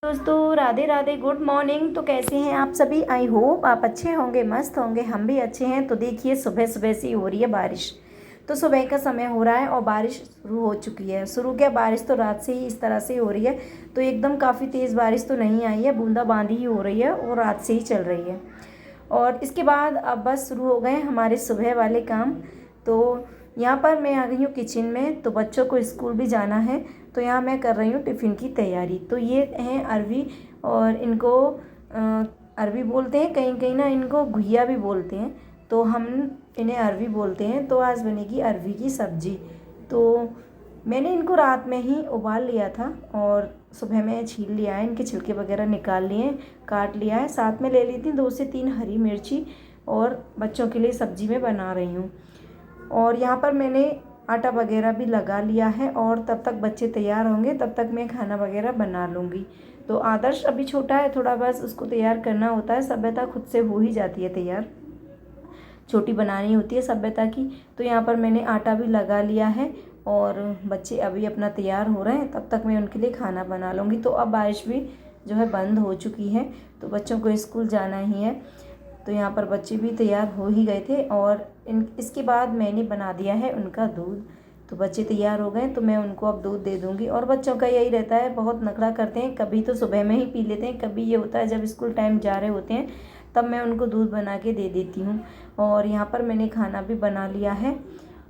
दोस्तों Radhe Radhe, good morning. तो कैसे हैं आप सभी? आई होप आप अच्छे होंगे, मस्त होंगे। हम भी अच्छे हैं। तो देखिए सुबह सुबह से हो रही है बारिश। तो सुबह का समय हो रहा है और बारिश शुरू हो चुकी है। शुरू क्या, बारिश तो रात से ही इस तरह से हो रही है। तो एकदम काफ़ी तेज़ बारिश तो नहीं आई है, बूंदाबांदी ही हो रही है और रात से ही चल रही है। और इसके बाद अब बस शुरू हो गए हमारे सुबह वाले काम। तो यहाँ पर मैं आ गई हूँ किचन में। तो बच्चों को स्कूल भी जाना है, तो यहाँ मैं कर रही हूँ टिफ़िन की तैयारी। तो ये हैं अरवी, और इनको अरवी बोलते हैं, कहीं कहीं ना इनको घुइया भी बोलते हैं। तो हम इन्हें अरवी बोलते हैं। तो आज बनेगी अरवी की सब्ज़ी। तो मैंने इनको रात में ही उबाल लिया था और सुबह में छील लिया है, इनके छिलके वगैरह निकाल लिए, काट लिया है। साथ में ले ली थी 2 से 3 हरी मिर्ची, और बच्चों के लिए सब्ज़ी में बना रही हूँ। और यहाँ पर मैंने आटा वगैरह भी लगा लिया है, और तब तक बच्चे तैयार होंगे, तब तक मैं खाना वगैरह बना लूँगी। तो आदर्श अभी छोटा है थोड़ा, बस उसको तैयार करना होता है। सभ्यता खुद से हो ही जाती है तैयार, छोटी बनानी होती है सभ्यता की। तो यहाँ पर मैंने आटा भी लगा लिया है, और बच्चे अभी अपना तैयार हो रहे हैं, तब तक मैं उनके लिए खाना बना लूँगी। तो अब बारिश भी जो है बंद हो चुकी है, तो बच्चों को स्कूल जाना ही है। तो यहाँ पर बच्चे भी तैयार हो ही गए थे, और इसके बाद मैंने बना दिया है उनका दूध। तो बच्चे तैयार हो गए, तो मैं उनको अब दूध दे दूँगी। और बच्चों का यही रहता है, बहुत नखरा करते हैं। कभी तो सुबह में ही पी लेते हैं, कभी ये होता है जब स्कूल टाइम जा रहे होते हैं तब मैं उनको दूध बना के दे देती हूँ। और यहाँ पर मैंने खाना भी बना लिया है,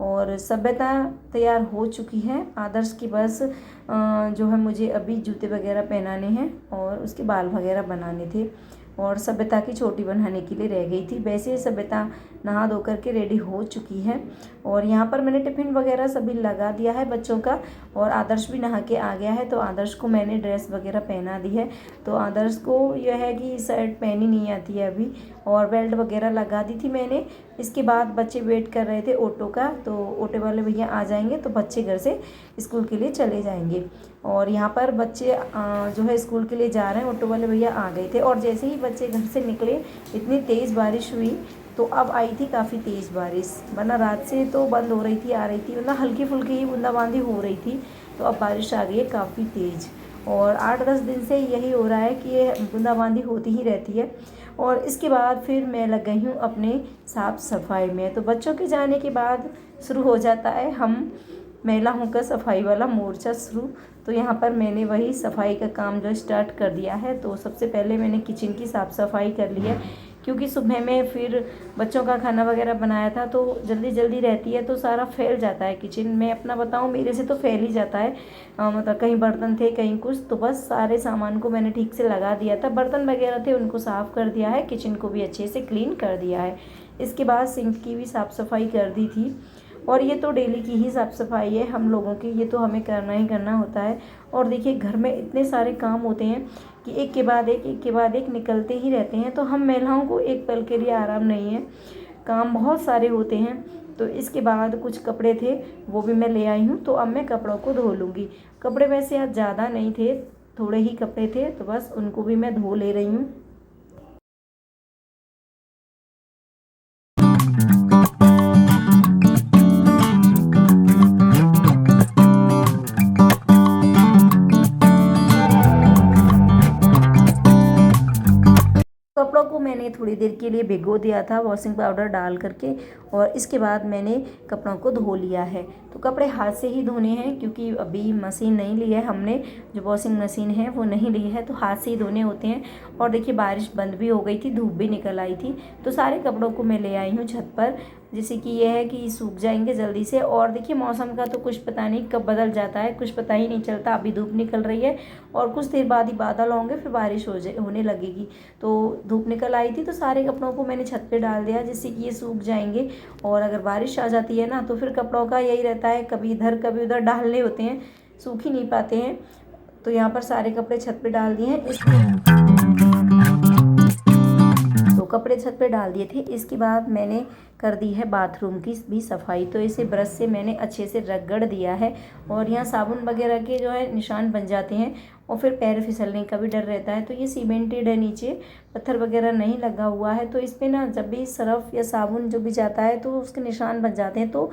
और सभ्यता तैयार हो चुकी है। आदर्श की बस जो है मुझे अभी जूते वगैरह पहनाने हैं, और उसके बाल वगैरह बनाने थे, और सभ्यता की चोटी बनाने के लिए रह गई थी। वैसे सभ्यता नहा धो करके रेडी हो चुकी है। और यहाँ पर मैंने टिफ़िन वगैरह सभी लगा दिया है बच्चों का, और आदर्श भी नहा के आ गया है। तो आदर्श को मैंने ड्रेस वगैरह पहना दी है। तो आदर्श को यह है कि शर्ट पहनी नहीं आती है अभी, और बेल्ट वगैरह लगा दी थी मैंने। इसके बाद बच्चे वेट कर रहे थे ऑटो का, तो ऑटो वाले भैया आ जाएंगे तो बच्चे घर से स्कूल के लिए चले जाएंगे। और यहाँ पर बच्चे जो है स्कूल के लिए जा रहे हैं, ऑटो वाले भैया आ गए थे। और जैसे ही बच्चे घर से निकले, इतनी तेज़ बारिश हुई। तो अब आई थी काफ़ी तेज़ बारिश, वरना रात से तो बंद हो रही थी, आ रही थी, मतलब हल्की फुल्की ही बूंदाबांदी हो रही थी। तो अब बारिश आ गई है काफ़ी तेज़, और 8-10 दिन से यही हो रहा है कि ये बूंदाबांदी होती ही रहती है। और इसके बाद फिर मैं लग गई हूँ अपने साफ़ सफाई में। तो बच्चों के जाने के बाद शुरू हो जाता है हम महिलाओं का सफाई वाला मोर्चा शुरू। तो यहाँ पर मैंने वही सफाई का काम जो स्टार्ट कर दिया है। तो सबसे पहले मैंने किचन की साफ़ सफाई कर ली है, क्योंकि सुबह में फिर बच्चों का खाना वगैरह बनाया था, तो जल्दी जल्दी रहती है, तो सारा फैल जाता है किचन में। अपना बताऊँ, मेरे से तो फैल ही जाता है। मतलब कहीं बर्तन थे, कहीं कुछ, तो बस सारे सामान को मैंने ठीक से लगा दिया था। बर्तन वगैरह थे उनको साफ़ कर दिया है, किचन को भी अच्छे से क्लीन कर दिया है। इसके बाद सिंक की भी साफ़ सफाई कर दी थी। और ये तो डेली की ही साफ़ सफाई है हम लोगों की, ये तो हमें करना ही करना होता है। और देखिए घर में इतने सारे काम होते हैं कि एक के बाद एक निकलते ही रहते हैं। तो हम महिलाओं को एक पल के लिए आराम नहीं है, काम बहुत सारे होते हैं। तो इसके बाद कुछ कपड़े थे, वो भी मैं ले आई हूँ। तो अब मैं कपड़ों को धो लूँगी। कपड़े वैसे आज ज़्यादा नहीं थे, थोड़े ही कपड़े थे, तो बस उनको भी मैं धो ले रही हूँ। कपड़ों को मैंने थोड़ी देर के लिए भिगो दिया था वॉशिंग पाउडर डाल करके, और इसके बाद मैंने कपड़ों को धो लिया है। तो कपड़े हाथ से ही धोने हैं, क्योंकि अभी मशीन नहीं ली है हमने, जो वॉशिंग मशीन है वो नहीं ली है, तो हाथ से ही धोने होते हैं। और देखिए बारिश बंद भी हो गई थी, धूप भी निकल आई थी। तो सारे कपड़ों को मैं ले आई हूँ छत पर, जैसे कि यह है कि सूख जाएंगे जल्दी से। और देखिए मौसम का तो कुछ पता नहीं कब बदल जाता है, कुछ पता ही नहीं चलता। अभी धूप निकल रही है, और कुछ देर बाद ही बादल होंगे, फिर बारिश होने लगेगी। तो धूप निकल आई थी, तो सारे कपड़ों को मैंने छत पे डाल दिया, जिससे कि ये सूख जाएंगे। और अगर बारिश आ जाती है ना, तो फिर कपड़ों का यही रहता है, कभी इधर कभी उधर डालने होते हैं, सूख ही नहीं पाते हैं। तो यहाँ पर सारे कपड़े छत पे डाल दिए हैं। तो कपड़े छत पे डाल दिए थे। इसके बाद मैंने कर दी है बाथरूम की भी सफाई। तो इसे ब्रश से मैंने अच्छे से रगड़ दिया है, और यहाँ साबुन वगैरह के जो है निशान बन जाते हैं, और फिर पैर फिसलने का भी डर रहता है। तो ये सीमेंटेड है, नीचे पत्थर वगैरह नहीं लगा हुआ है। तो इस पर ना जब भी सर्फ या साबुन जो भी जाता है, तो उसके निशान बन जाते हैं। तो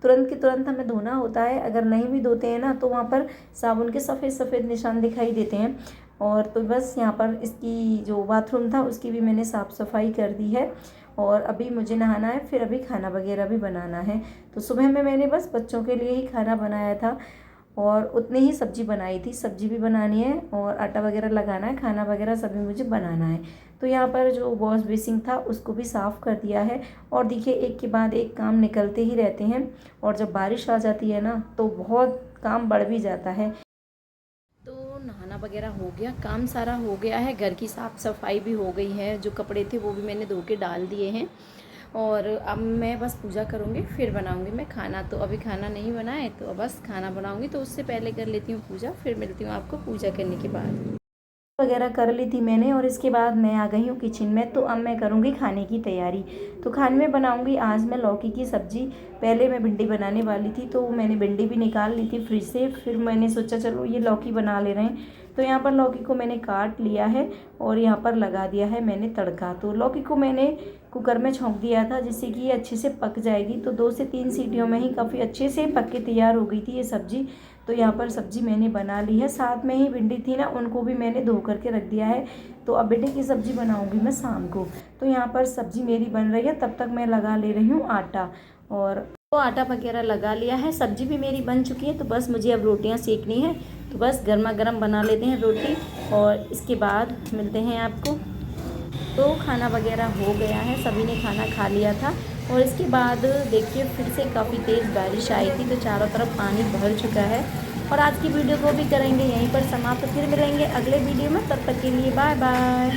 तुरंत की तुरंत हमें धोना होता है। अगर नहीं भी धोते हैं ना, तो वहाँ पर साबुन के सफ़ेद सफ़ेद निशान दिखाई देते हैं। और तो बस यहाँ पर इसकी जो बाथरूम था उसकी भी मैंने साफ़ सफाई कर दी है। और अभी मुझे नहाना है, फिर अभी खाना वगैरह भी बनाना है। तो सुबह में मैंने बस बच्चों के लिए ही खाना बनाया था और उतनी ही सब्ज़ी बनाई थी। सब्ज़ी भी बनानी है और आटा वगैरह लगाना है, खाना वगैरह सभी मुझे बनाना है। तो यहाँ पर जो वॉश बेसिन था उसको भी साफ़ कर दिया है। और देखिए एक के बाद एक काम निकलते ही रहते हैं। और जब बारिश आ जाती है ना तो बहुत काम बढ़ भी जाता है। तो नहाना वगैरह हो गया, काम सारा हो गया है, घर की साफ़ सफाई भी हो गई है। जो कपड़े थे वो भी मैंने धो के डाल दिए हैं। और अब मैं बस पूजा करूँगी, फिर बनाऊँगी मैं खाना। तो अभी खाना नहीं बना है तो बस खाना बनाऊँगी, तो उससे पहले कर लेती हूँ पूजा, फिर मिलती हूँ आपको पूजा करने के बाद। वगैरह कर ली थी मैंने और इसके बाद मैं आ गई हूँ किचन में। तो अब मैं करूँगी खाने की तैयारी। तो खाने में बनाऊँगी आज मैं लौकी की सब्ज़ी। पहले मैं भिंडी बनाने वाली थी तो मैंने भिंडी भी निकाल ली थी फ्रिज से। फिर मैंने सोचा चलो ये लौकी बना ले रहे हैं। तो यहाँ पर लौकी को मैंने काट लिया है और यहाँ पर लगा दिया है मैंने तड़का। तो लौकी को मैंने कुकर में छोंक दिया था जिससे कि ये अच्छे से पक जाएगी। तो 2 से 3 सीटियों में ही काफ़ी अच्छे से पक के तैयार हो गई थी ये सब्ज़ी। तो यहाँ पर सब्ज़ी मैंने बना ली है। साथ में ही भिंडी थी ना, उनको भी मैंने धो करके रख दिया है। तो अब भिंडी की सब्ज़ी बनाऊँगी मैं शाम को। तो यहाँ पर सब्ज़ी मेरी बन रही है, तब तक मैं लगा ले रही हूँ आटा। और तो आटा वगैरह लगा लिया है, सब्ज़ी भी मेरी बन चुकी है। तो बस मुझे अब रोटियाँ सेकनी है। तो बस गर्मा गर्म बना लेते हैं रोटी और इसके बाद मिलते हैं आपको। तो खाना वगैरह हो गया है, सभी ने खाना खा लिया था। और इसके बाद देखिए फिर से काफ़ी तेज़ बारिश आई थी तो चारों तरफ पानी भर चुका है। और आज की वीडियो को भी करेंगे यहीं पर समाप्त, फिर मिलेंगे अगले वीडियो में। तब तक के लिए बाय बाय।